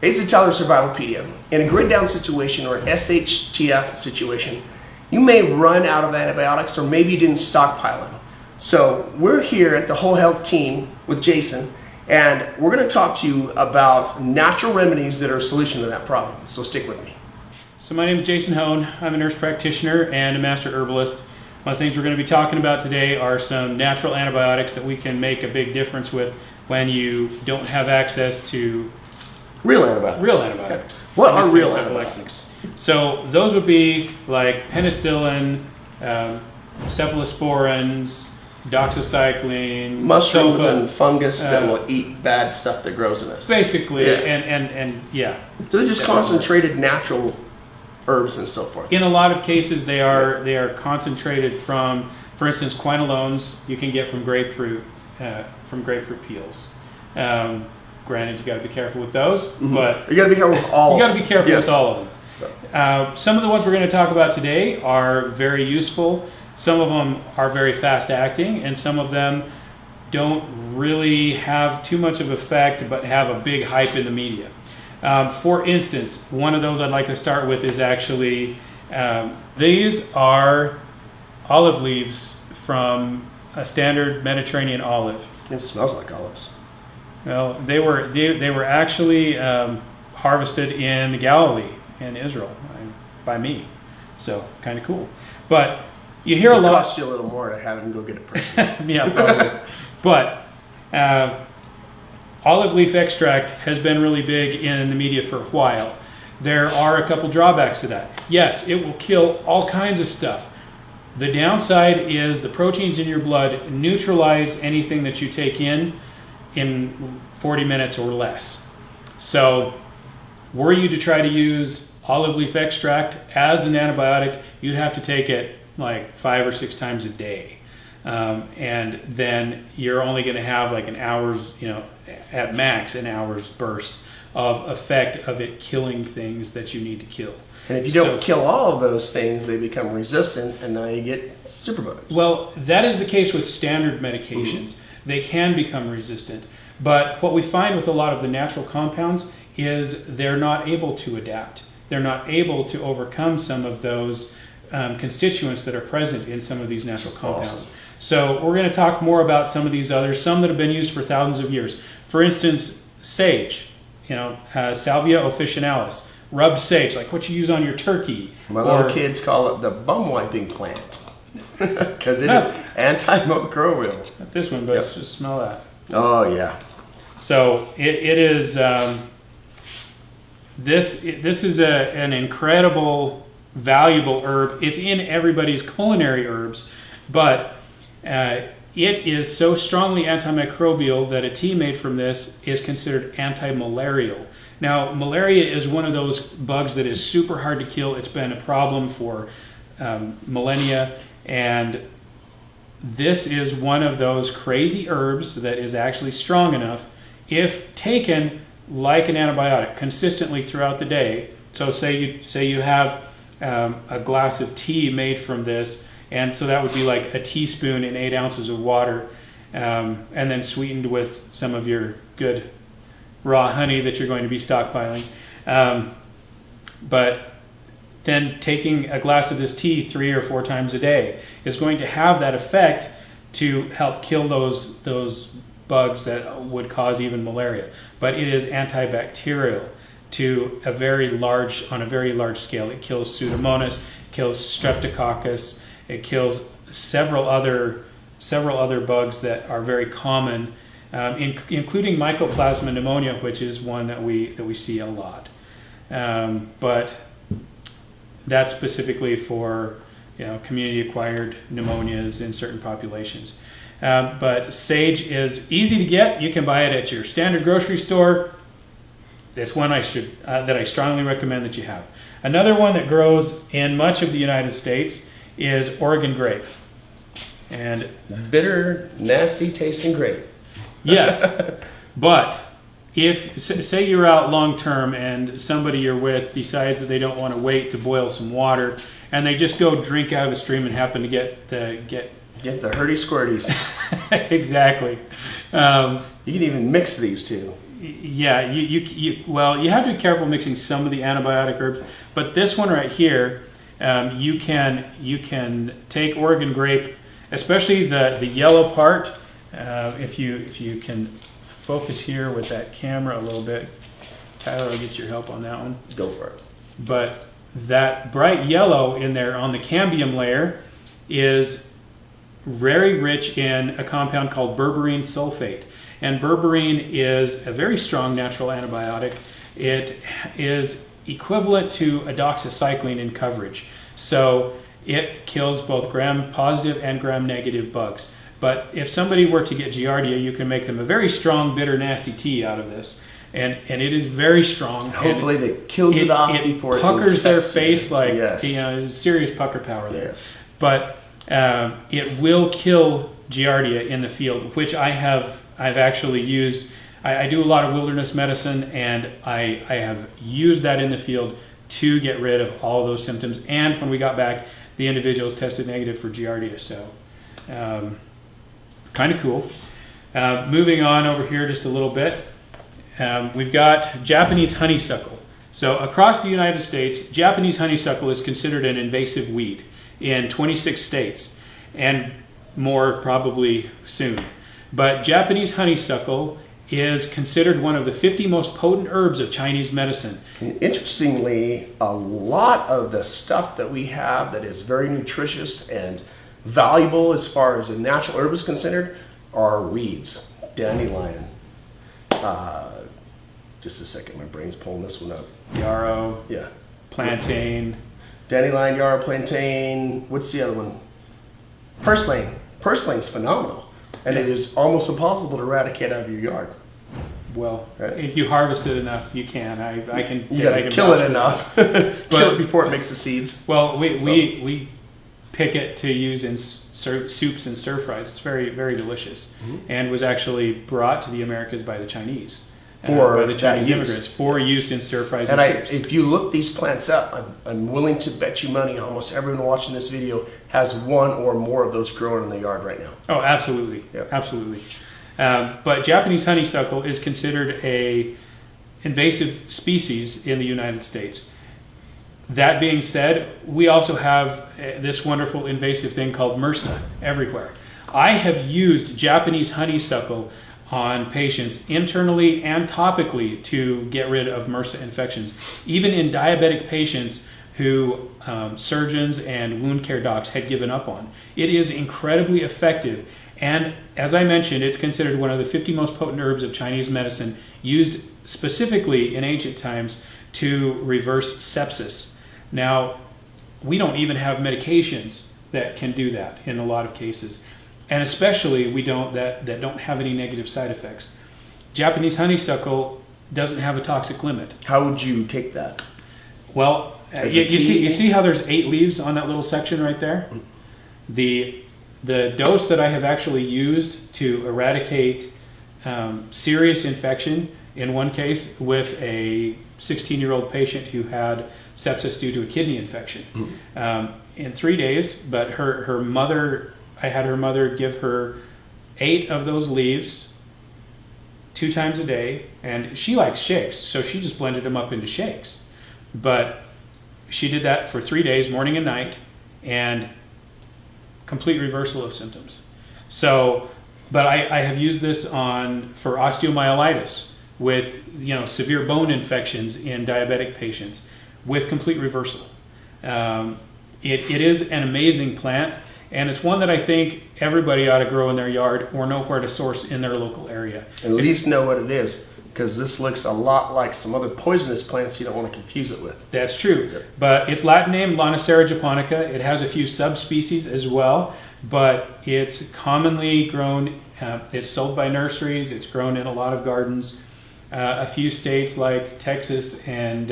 It's a Tyler Survivalpedia. In a grid down situation or an SHTF situation, you may run out of antibiotics or maybe you didn't stockpile them. So we're here at the Whole Health team with Jason, and we're going to talk to you about natural remedies that are a solution to that problem. So stick with me. So my name is Jason Hone. I'm a nurse practitioner and a master herbalist. One of the things we're going to be talking about today are some natural antibiotics that we can make a big difference with when you don't have access to real antibiotics. Real antibiotics. What are real antibiotics? So those would be like penicillin, cephalosporins, doxycycline, mushroom and fungus that will eat bad stuff that grows in us. Basically, yeah. and yeah. So they're just concentrated natural herbs and so forth. In a lot of cases, they are concentrated from, for instance, quinolones you can get from grapefruit peels. Granted, you got to be careful with those, but you got to be careful with all. You got to be careful yes. with all of them. So. Some of the ones we're going to talk about today are very useful. Some of them are very fast acting, and some of them don't really have too much of effect, but have a big hype in the media. For instance, one of those I'd like to start with is actually these are olive leaves from a standard Mediterranean olive. It smells like olives. Well, they were actually harvested in Galilee in Israel by me, so kind of cool. But you hear a lot. It costs you a little more to have them go get it personally. Yeah, probably. But olive leaf extract has been really big in the media for a while. There are a couple drawbacks to that. Yes, it will kill all kinds of stuff. The downside is the proteins in your blood neutralize anything that you take in 40 minutes or less. So were you to try to use olive leaf extract as an antibiotic, you'd have to take it like 5 or 6 times a day. And then you're only going to have like an hour's, at max an hour's burst of effect of it killing things that you need to kill. And if you don't kill all of those things, they become resistant, and now you get superbugs. Well, that is the case with standard medications. They can become resistant. But what we find with a lot of the natural compounds is they're not able to adapt. They're not able to overcome some of those constituents that are present in some of these natural compounds. Awesome. So we're going to talk more about some of these others, some that have been used for thousands of years. For instance, sage, Salvia officinalis, rubbed sage, like what you use on your turkey. My little kids call it the bum wiping plant because it is antimicrobial. Not this one, but just smell that. Oh yeah. So it is. This is an incredible, valuable herb. It's in everybody's culinary herbs, but it is so strongly antimicrobial that a tea made from this is considered anti-malarial. Now, malaria is one of those bugs that is super hard to kill. It's been a problem for millennia, and this is one of those crazy herbs that is actually strong enough, if taken like an antibiotic consistently throughout the day. So say you have a glass of tea made from this, and so that would be like a teaspoon in 8 ounces of water, and then sweetened with some of your good raw honey that you're going to be stockpiling. But then taking a glass of this tea 3 or 4 times a day is going to have that effect to help kill those bugs that would cause even malaria. But it is antibacterial to on a very large scale. It kills Pseudomonas, kills Streptococcus, it kills several other bugs that are very common, including Mycoplasma pneumonia, which is one that we see a lot. But that's specifically for community-acquired pneumonias in certain populations. But sage is easy to get. You can buy it at your standard grocery store. It's one that I strongly recommend that you have. Another one that grows in much of the United States is Oregon grape. And bitter, nasty tasting grape. Yes, but if say you're out long term and somebody you're with decides that they don't want to wait to boil some water, and they just go drink out of the stream and happen to get the hurdy squirties. Exactly. You can even mix these two. Yeah, well, you have to be careful mixing some of the antibiotic herbs, but this one right here, you can take Oregon grape, especially the yellow part. If you can focus here with that camera a little bit, Tyler will get your help on that one. Go for it. But that bright yellow in there on the cambium layer is very rich in a compound called berberine sulfate. And berberine is a very strong natural antibiotic. It is equivalent to a doxycycline in coverage. So it kills both gram-positive and gram-negative bugs. But if somebody were to get Giardia, you can make them a very strong, bitter, nasty tea out of this. And it is very strong. Hopefully that kills it off before it puckers their infests you. face like, Yes. there's serious pucker power there. Yes. But it will kill Giardia in the field, which I've actually used. I do a lot of wilderness medicine, and I have used that in the field to get rid of all those symptoms. And when we got back, the individuals tested negative for Giardia. So kind of cool. Moving on over here just a little bit. We've got Japanese honeysuckle. So across the United States, Japanese honeysuckle is considered an invasive weed in 26 states, and more probably soon. But Japanese honeysuckle is considered one of the 50 most potent herbs of Chinese medicine. And interestingly, a lot of the stuff that we have that is very nutritious and valuable as far as a natural herb is considered are weeds. Dandelion. Just a second, my brain's pulling this one up. Yarrow, Yeah. plantain. Dandelion, yarrow, plantain. What's the other one? Purslane. Purslane's phenomenal. And it is almost impossible to eradicate out of your yard. Well, Right. if you harvest it enough, you can. I can. You gotta I can kill vouch it for enough. But- Kill it before it makes the seeds. Well, we pick it to use in soups and stir fries. It's very, very delicious, and was actually brought to the Americas by the Chinese, For by the Chinese that use. immigrants for use in stir fries And and soups. if you look these plants up, I'm willing to bet you money almost everyone watching this video has one or more of those growing in the yard right now. Oh, absolutely, Yep. absolutely. But Japanese honeysuckle is considered a invasive species in the United States. That being said, we also have this wonderful invasive thing called MRSA everywhere. I have used Japanese honeysuckle on patients internally and topically to get rid of MRSA infections, even in diabetic patients who surgeons and wound care docs had given up on. It is incredibly effective, and as I mentioned, it's considered one of the 50 most potent herbs of Chinese medicine, used specifically in ancient times to reverse sepsis. Now, we don't even have medications that can do that in a lot of cases, and especially we don't that don't have any negative side effects. Japanese honeysuckle doesn't have a toxic limit. How would you take that? Well, As you a tea? see how there's 8 leaves on that little section right there? The dose that I have actually used to eradicate serious infection, in one case with a 16-year-old patient who had sepsis due to a kidney infection. In 3 days, but her mother, I had her mother give her 8 of those leaves 2 times a day, and she likes shakes, so she just blended them up into shakes. But she did that for 3 days, morning and night, and complete reversal of symptoms. So, but I have used this for osteomyelitis with severe bone infections in diabetic patients with complete reversal. It is an amazing plant, and it's one that I think everybody ought to grow in their yard or know where to source in their local area. At least know what it is, because this looks a lot like some other poisonous plants you don't want to confuse it with. That's true. Yep. But it's Latin name Lonicera japonica. It has a few subspecies as well, but it's commonly grown. It's sold by nurseries. It's grown in a lot of gardens. A few states like Texas and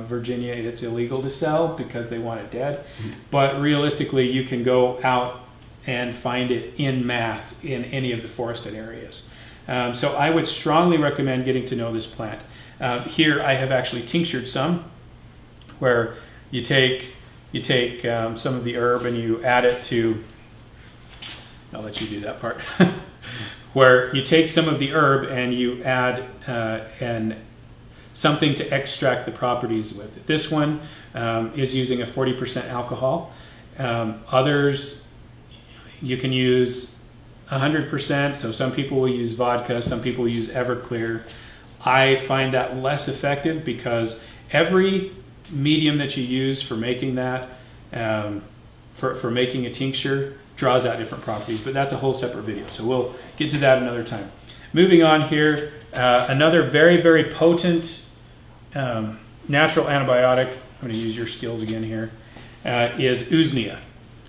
Virginia, it's illegal to sell because they want it dead. But realistically, you can go out and find it in mass in any of the forested areas. So I would strongly recommend getting to know this plant. Here I have actually tinctured some, where you take some of the herb and you add it to, I'll let you do that part, where you take some of the herb and you add something to extract the properties with it. This one is using a 40% alcohol. Others, you can use 100%, so some people will use vodka, some people will use Everclear. I find that less effective because every medium that you use for making that, for making a tincture, draws out different properties, but that's a whole separate video, so we'll get to that another time. Moving on here, another very, very potent natural antibiotic, I'm going to use your skills again here, is Usnea.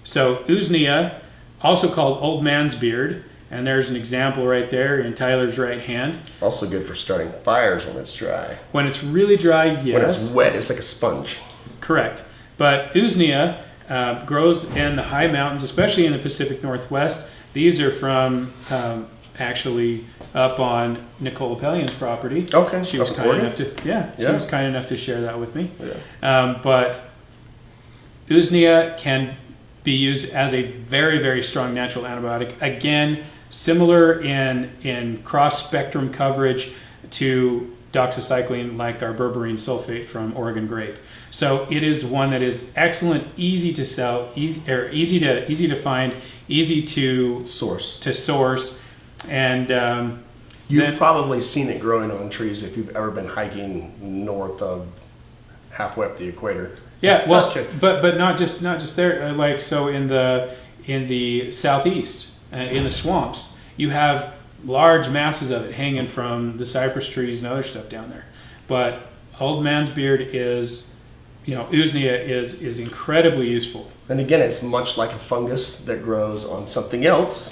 So Usnea, also called old man's beard, and there's an example right there in Tyler's right hand. Also good for starting fires when it's dry. When it's really dry, yes. When it's wet, it's like a sponge. Correct. But Usnea grows in the high mountains, especially in the Pacific Northwest. These are from actually up on Nicole Pellion's property. Okay. She was kind enough to, she was kind enough to share that with me. Yeah. But Usnea can be used as a very, very strong natural antibiotic. Again, similar in cross-spectrum coverage to doxycycline, like our berberine sulfate from Oregon grape. So it is one that is excellent, easy to sell, easy to find, easy to source, and you've probably seen it growing on trees if you've ever been hiking north of halfway up the equator. Yeah, well, but not just there. Like so in the southeast, in the swamps, you have large masses of it hanging from the cypress trees and other stuff down there. But old man's beard is, Usnea is incredibly useful. And again, it's much like a fungus that grows on something else,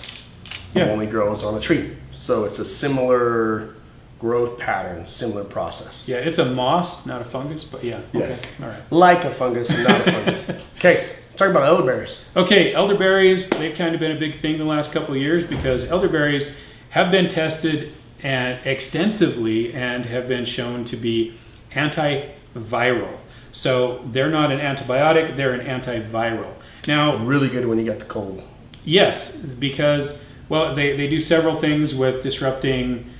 only grows on a tree. So it's a similar growth pattern, similar process. Yeah, it's a moss, not a fungus, but yeah. Yes. Okay. All right. Like a fungus and not a fungus. Okay, so talk about elderberries. Okay, elderberries, they've kind of been a big thing the last couple of years because elderberries have been tested extensively and have been shown to be antiviral. So they're not an antibiotic, they're an antiviral. Now, really good when you get the cold. Yes, because, well, they do several things with disrupting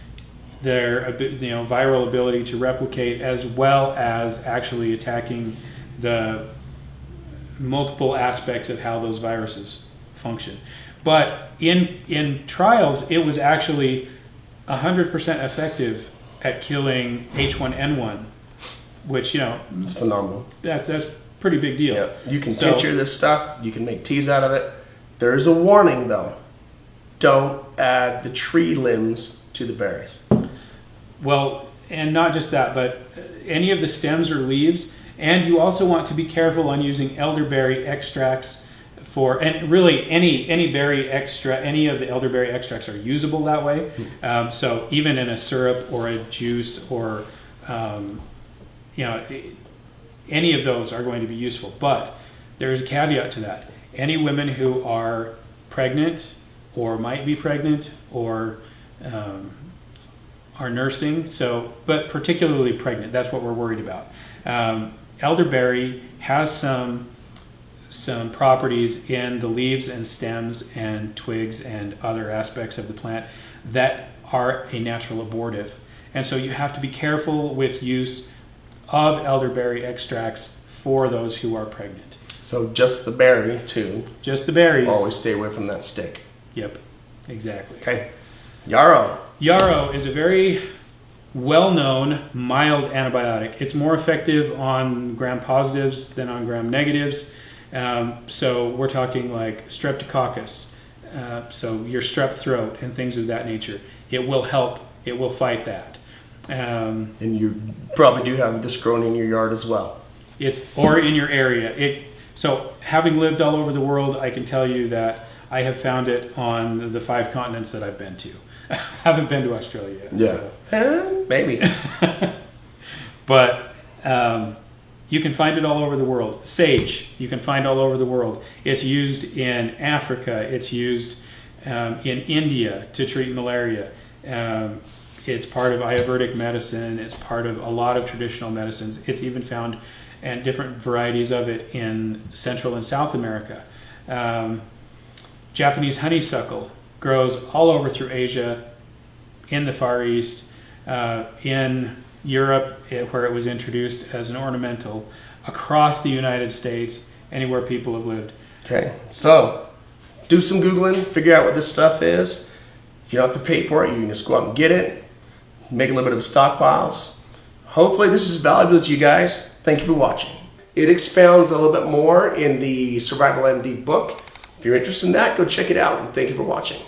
their viral ability to replicate, as well as actually attacking the multiple aspects of how those viruses function. But in trials, it was actually 100% effective at killing H1N1, which, it's phenomenal. That's a pretty big deal. Yeah. You can tincture this stuff, you can make teas out of it. There's a warning though. Don't add the tree limbs to the berries. Well, and not just that, but any of the stems or leaves, and you also want to be careful on using elderberry extracts and really any berry extract, any of the elderberry extracts are usable that way. So even in a syrup or a juice or, any of those are going to be useful. But there's a caveat to that. Any women who are pregnant or might be pregnant or are nursing, but particularly pregnant, that's what we're worried about. Elderberry has some properties in the leaves and stems and twigs and other aspects of the plant that are a natural abortive. And so you have to be careful with use of elderberry extracts for those who are pregnant. So just the berry too. Just the berries. Always stay away from that stick. Yep, exactly. Okay. Yarrow. Yarrow is a very well-known mild antibiotic. It's more effective on gram-positives than on gram-negatives. So we're talking like streptococcus, so your strep throat and things of that nature. It will help. It will fight that. And you probably do have this growing in your yard as well. Or in your area. So having lived all over the world, I can tell you that I have found it on the 5 continents that I've been to. I haven't been to Australia yet. Yeah. So. Maybe. But you can find it all over the world. Sage, you can find all over the world. It's used in Africa. It's used in India to treat malaria. It's part of Ayurvedic medicine. It's part of a lot of traditional medicines. It's even found and different varieties of it in Central and South America. Japanese honeysuckle grows all over through Asia, in the Far East, in Europe, where it was introduced as an ornamental, across the United States, anywhere people have lived. Okay, so do some Googling, figure out what this stuff is. You don't have to pay for it, you can just go out and get it, make a little bit of stockpiles. Hopefully this is valuable to you guys. Thank you for watching. It expounds a little bit more in the Survival MD book. If you're interested in that, go check it out, and thank you for watching.